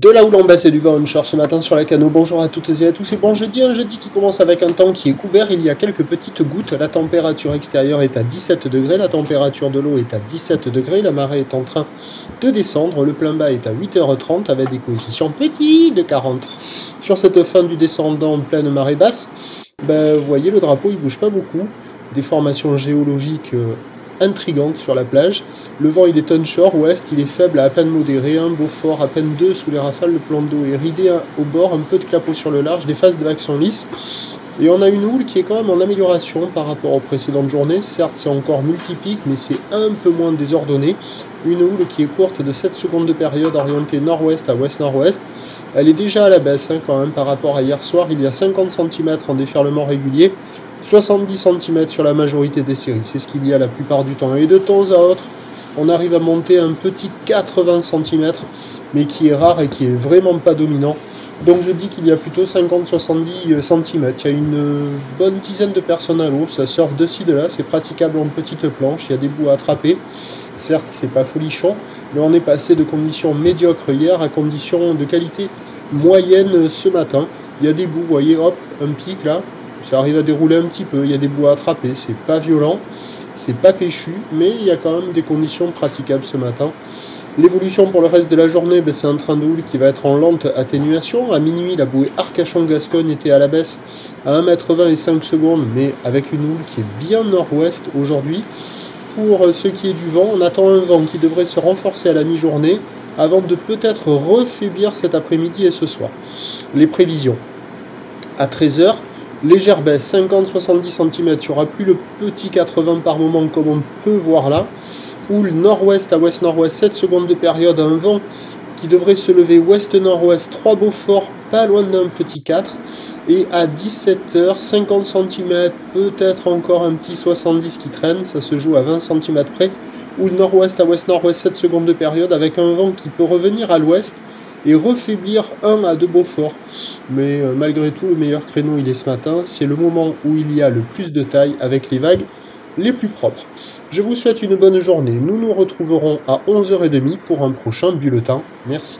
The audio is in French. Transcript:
De la houle en baisse et du vent onshore ce matin sur la Cano. Bonjour à toutes et à tous et bon jeudi, un jeudi qui commence avec un temps qui est couvert, il y a quelques petites gouttes, la température extérieure est à 17 degrés, la température de l'eau est à 17 degrés, la marée est en train de descendre, le plein bas est à 8h30 avec des coefficients petits de 40. Sur cette fin du descendant en pleine marée basse, vous voyez le drapeau il bouge pas beaucoup, des formations géologiques intrigante sur la plage. Le vent il est onshore, ouest, il est faible à peine modéré, un beau fort, à peine 2 sous les rafales, le plan d'eau est ridé au bord, un peu de clapot sur le large, des phases de vagues sont lisses. Et on a une houle qui est quand même en amélioration par rapport aux précédentes journées, certes c'est encore multipique mais c'est un peu moins désordonné. Une houle qui est courte de 7 secondes de période orientée nord-ouest à ouest-nord-ouest. Elle est déjà à la baisse quand même par rapport à hier soir, il y a 50 cm en déferlement régulier. 70 cm sur la majorité des séries, c'est ce qu'il y a la plupart du temps. Et de temps à autre, on arrive à monter un petit 80 cm, mais qui est rare et qui est vraiment pas dominant. Donc je dis qu'il y a plutôt 50-70 cm. Il y a une bonne dizaine de personnes à l'eau, ça surfe de ci de là, c'est praticable en petite planche, il y a des bouts à attraper. Certes, c'est pas folichon, mais on est passé de conditions médiocres hier à conditions de qualité moyenne ce matin. Il y a des bouts, vous voyez, hop, un pic là. Ça arrive à dérouler un petit peu, il y a des bouts à attraper, c'est pas violent, c'est pas péchu, mais il y a quand même des conditions praticables ce matin. L'évolution pour le reste de la journée, c'est un train de houle qui va être en lente atténuation. À minuit, la bouée Arcachon-Gascogne était à la baisse à 1,20 m et 5 secondes, mais avec une houle qui est bien nord-ouest aujourd'hui. Pour ce qui est du vent, on attend un vent qui devrait se renforcer à la mi-journée avant de peut-être refaiblir cet après-midi et ce soir. Les prévisions. À 13 h, légère baisse, 50-70 cm, il n'y aura plus le petit 80 par moment comme on peut voir là. Houle nord-ouest à ouest-nord-ouest, 7 secondes de période, un vent qui devrait se lever ouest-nord-ouest, 3 beaux forts, pas loin d'un petit 4. Et à 17 h, 50 cm, peut-être encore un petit 70 qui traîne, ça se joue à 20 cm près. Houle nord-ouest à ouest-nord-ouest, 7 secondes de période, avec un vent qui peut revenir à l'ouest et refaiblir 1 à 2 beaux forts. Mais malgré tout, le meilleur créneau il est ce matin, c'est le moment où il y a le plus de taille avec les vagues les plus propres. Je vous souhaite une bonne journée, nous nous retrouverons à 11h30 pour un prochain bulletin. Merci.